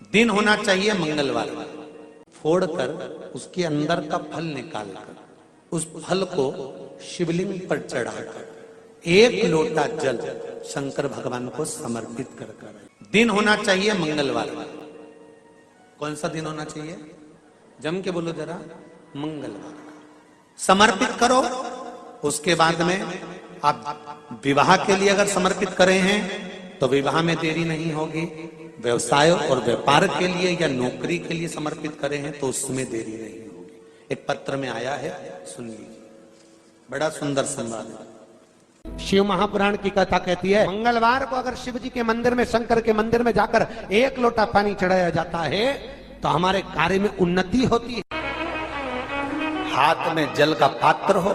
दिन होना चाहिए मंगलवार, फोड़कर उसके अंदर का फल निकालकर उस फल को शिवलिंग पर चढ़ाकर 1 लोटा जल शंकर भगवान को समर्पित कर दिन होना चाहिए मंगलवार। कौन सा दिन होना चाहिए? जम के बोलो जरा, मंगलवार समर्पित करो। उसके बाद में आप विवाह के लिए अगर समर्पित करे हैं तो विवाह में देरी नहीं होगी। व्यवसाय और व्यापार के लिए या नौकरी के लिए समर्पित करे हैं तो उसमें देरी नहीं होगी। एक पत्र में आया है, सुन लीजिए, बड़ा सुंदर संवाद है। शिव महापुराण की कथा कहती है, मंगलवार को अगर शिव जी के मंदिर में, शंकर के मंदिर में जाकर 1 लोटा पानी चढ़ाया जाता है तो हमारे कार्य में उन्नति होती है। हाथ में जल का पात्र हो,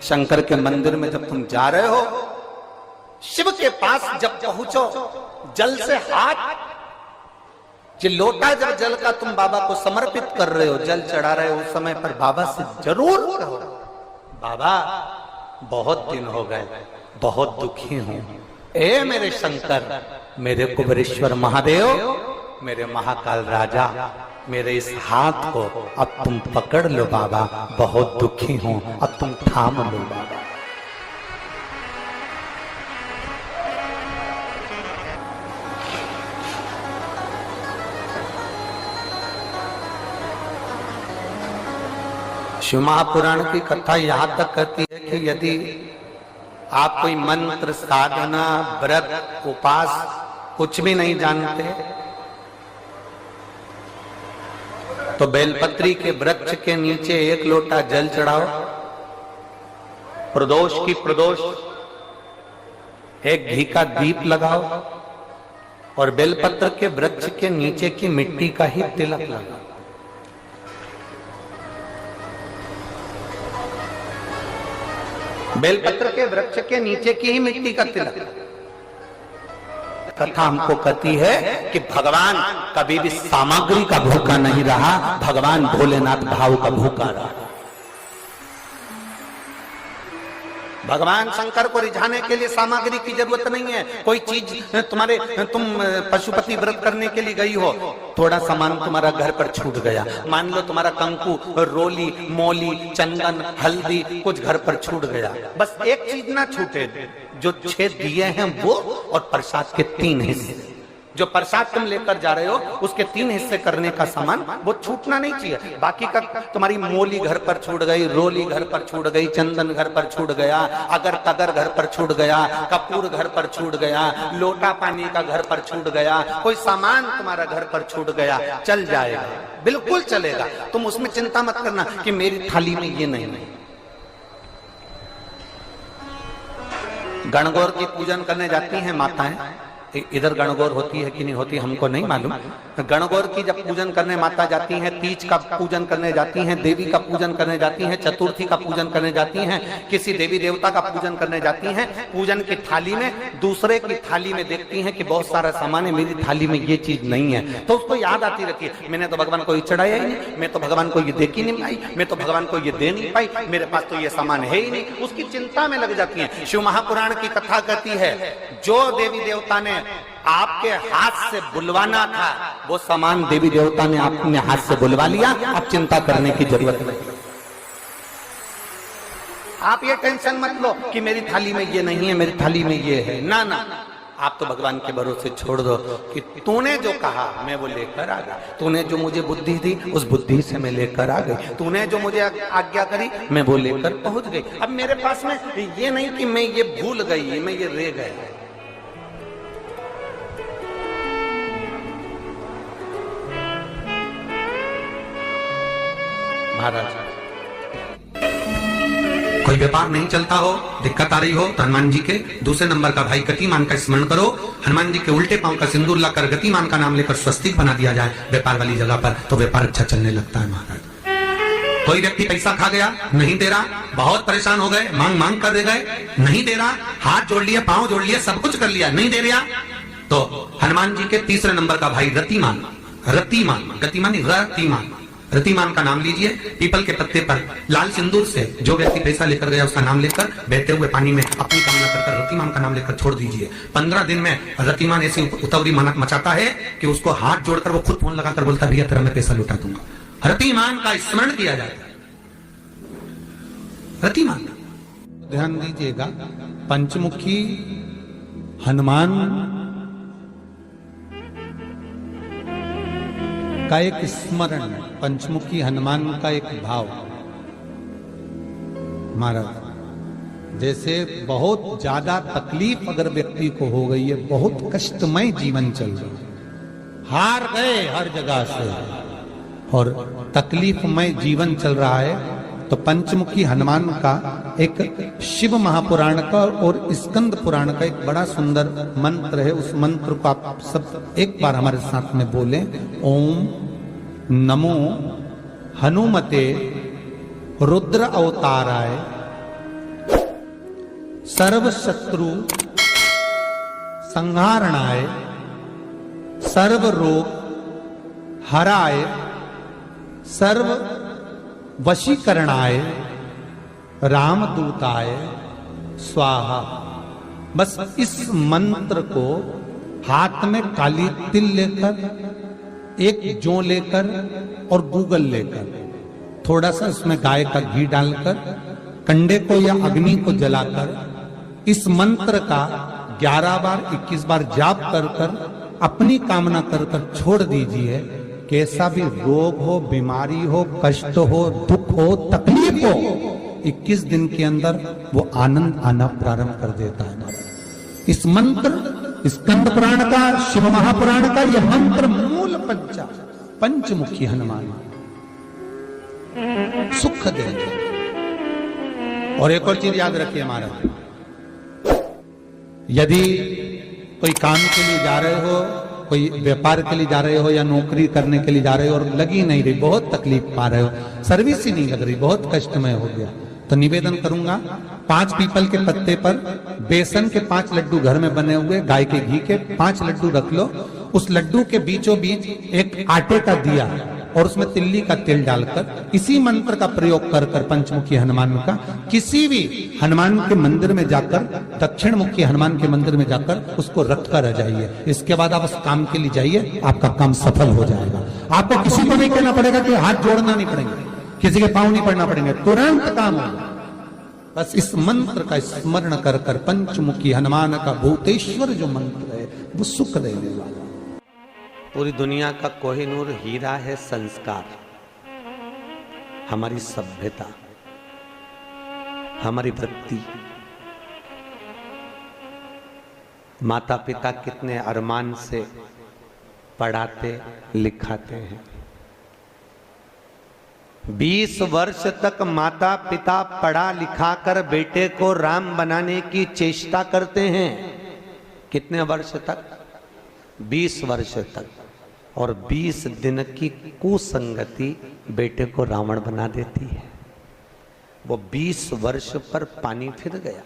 शंकर के मंदिर में जब तुम जा रहे हो, शिव के पास जब पहुंचो, जल से हाथ, ये लोटा जब जल का तुम बाबा को समर्पित कर रहे हो, जल चढ़ा रहे हो, उस समय पर बाबा से जरूर कहो, बाबा बहुत दिन हो गए, बहुत दुखी हूं, ए मेरे शंकर, मेरे कुबेरेश्वर महादेव, मेरे महाकाल राजा, मेरे इस हाथ को अब तुम पकड़ लो बाबा, बहुत दुखी हूं, अब तुम थाम लो बाबा। शिव महापुराण की कथा यहां तक कहती है कि यदि आप कोई मंत्र, साधना, व्रत, उपास कुछ भी नहीं जानते तो बेलपत्री के वृक्ष के नीचे 1 लोटा जल चढ़ाओ, प्रदोष की प्रदोष 1 घी का दीप लगाओ और बेलपत्र के वृक्ष के नीचे की मिट्टी का ही तिलक लगाओ। बेलपत्र के वृक्ष के नीचे की ही मिट्टी का तिलक। कथा हमको कहती है कि भगवान कभी भी सामग्री का भूखा नहीं रहा, भगवान भोलेनाथ भाव का भूखा रहा। भगवान शंकर को रिझाने के लिए सामग्री की जरूरत नहीं है। कोई चीज तुम पशुपति व्रत करने के लिए गई हो, थोड़ा सामान तुम्हारा घर पर छूट गया, मान लो तुम्हारा कंकु, रोली, मौली, चंदन, हल्दी कुछ घर पर छूट गया, बस एक चीज ना छूटे, जो 6 दिए हैं वो और प्रसाद के 3 हिस्से। जो प्रसाद तुम लेकर जा रहे हो उसके 3 हिस्से करने का सामान वो छूटना नहीं चाहिए। बाकी का तुम्हारी मोली घर पर छूट गई, रोली घर पर छूट गई, चंदन घर पर छूट गया, अगर तगर घर पर छूट गया, कपूर घर पर छूट गया, लोटा पानी का घर पर छूट गया, कोई सामान तुम्हारा घर पर छूट गया, चल जाएगा, बिल्कुल चलेगा। तुम उसमें चिंता मत करना कि मेरी थाली में ये नहीं। गणगौर की पूजन करने जाती हैं माताएं, इधर गणगौर होती है कि नहीं होती हमको नहीं मालूम। गणगौर की जब पूजन करने माता जाती हैं, तीज का पूजन करने जाती हैं, देवी का पूजन करने जाती हैं, चतुर्थी का पूजन करने जाती हैं, किसी देवी देवता का पूजन करने जाती हैं, पूजन की थाली में दूसरे की थाली में देखती हैं कि बहुत सारा सामान है, मेरी थाली में ये चीज नहीं है, तो उसको याद आती रहती है, मैंने तो भगवान को ये चढ़ाया ही नहीं, मैं तो भगवान को ये दे ही नहीं पाई, मैं तो भगवान को ये दे नहीं पाई, मेरे पास तो ये सामान है ही नहीं, उसकी चिंता में लग जाती है। शिव महापुराण की कथा कहती है, जो देवी देवता ने आपके हाथ से बुलवाना था वो सामान देवी देवता ने अपने हाथ से बुलवा लिया, अब चिंता करने की जरूरत नहीं। आप ये टेंशन मत लो कि मेरी थाली में ये नहीं है, मेरी थाली में ये है, ना ना, आप तो भगवान के भरोसे छोड़ दो कि तूने जो कहा मैं वो लेकर आ गया, तूने जो मुझे बुद्धि दी उस बुद्धि से मैं लेकर आ गई, तूने जो मुझे आज्ञा करी मैं वो लेकर पहुंच गई। अब मेरे पास में ये नहीं कि मैं ये भूल गई, मैं ये रह गया। महाराज, कोई व्यापार नहीं चलता हो, दिक्कत आ रही हो तो हनुमान जी के दूसरे नंबर का भाई गतिमान का स्मरण करो, हनुमान जी के उल्टे पांव का सिंदूर लाकर गतिमान का नाम लेकर स्वस्तिक बना दिया जाए व्यापार वाली जगह पर, तो व्यापार अच्छा चलने लगता है। महाराज, कोई व्यक्ति पैसा खा गया, नहीं दे रहा, बहुत परेशान हो गए, मांग मांग कर दे गए, नहीं दे रहा, हाथ जोड़ लिया, पांव जोड़ लिया, सब कुछ कर लिया, नहीं दे रहा, तो हनुमान जी के तीसरे नंबर का भाई रतिमान, रतिमान, गतिमान, रतिमान, रतिमान का नाम लीजिए, पीपल के पत्ते पर लाल सिंदूर से जो व्यक्ति पैसा लेकर गया उसका नाम लेकर बहते हुए पानी में अपनी कामना कर रतिमान का नाम लेकर छोड़ दीजिए। 15 दिन में रतिमान ऐसी उतावली मचाता है कि उसको हाथ जोड़कर वो खुद फोन लगाकर बोलता है भैया तेरा मैं पैसा लुटा दूंगा। रतिमान का स्मरण किया जाता है। रतिमान ध्यान दीजिएगा, पंचमुखी हनुमान का एक स्मरण, पंचमुखी हनुमान का एक भाव। महाराज जैसे बहुत ज्यादा तकलीफ अगर व्यक्ति को हो गई है, बहुत कष्टमय जीवन चल रहा है, हार गए हर जगह से और तकलीफमय जीवन चल रहा है, तो पंचमुखी हनुमान का एक शिव महापुराण का और स्कंद पुराण का एक बड़ा सुंदर मंत्र है। उस मंत्र को आप सब एक बार हमारे साथ में बोलें। ओम नमो हनुमते रुद्र अवताराय सर्व शत्रु संहारणाय सर्व रोग हराय सर्व वशीकरणाय रामदूताय स्वाहा। बस इस मंत्र को हाथ में काली तिल लेकर, एक जौ लेकर और गूगल लेकर, थोड़ा सा उसमें गाय का घी डालकर, कंडे को या अग्नि को जलाकर इस मंत्र का 11 बार 21 बार जाप कर कर अपनी कामना कर कर छोड़ दीजिए। कैसा भी रोग हो, बीमारी हो, कष्ट हो, दुख हो, तकलीफ हो, 21 दिन के अंदर वो आनंद आना प्रारंभ कर देता है। इस मंत्र, स्कंद पुराण का, शिव महापुराण का यह मंत्र मूल पंचमुखी हनुमान सुख देंगे। और एक और चीज याद रखिए महाराज, यदि कोई काम के लिए जा रहे हो, कोई व्यापार के लिए जा रहे हो या नौकरी करने के लिए जा रहे हो और लगी नहीं रही, बहुत तकलीफ पा रहे हो, सर्विस ही नहीं लग रही, बहुत कष्टमय हो गया, तो निवेदन करूंगा 5 पीपल के पत्ते पर बेसन के 5 लड्डू घर में बने हुए, गाय के घी के 5 लड्डू रख लो। उस लड्डू के बीचों बीच एक आटे का दिया और उसमें तिल्ली का तेल डालकर इसी मंत्र का प्रयोग कर कर पंचमुखी हनुमान का किसी भी हनुमान के मंदिर में जाकर, दक्षिण मुखी हनुमान के मंदिर में जाकर उसको रख कर आ जाइए। इसके बाद आप उस काम के लिए जाइए, आपका काम सफल हो जाएगा। आपको किसी को नहीं कहना पड़ेगा कि हाथ जोड़ना नहीं पड़ेगा, किसी के पांव नहीं पड़ना पड़ेंगे, तुरंत काम होगा। बस इस मंत्र का स्मरण कर कर पंचमुखी हनुमान का भूतेश्वर जो मंत्र है वो सुख देने वाला। पूरी दुनिया का कोहिनूर हीरा है संस्कार, हमारी सभ्यता, हमारी वृत्ति। माता पिता कितने अरमान से पढ़ाते लिखाते हैं। 20 वर्ष तक माता पिता पढ़ा लिखा कर बेटे को राम बनाने की चेष्टा करते हैं। कितने वर्ष तक? 20 वर्ष तक। और 20 दिन की कुसंगति बेटे को रावण बना देती है। वो 20 वर्ष पर पानी फिर गया।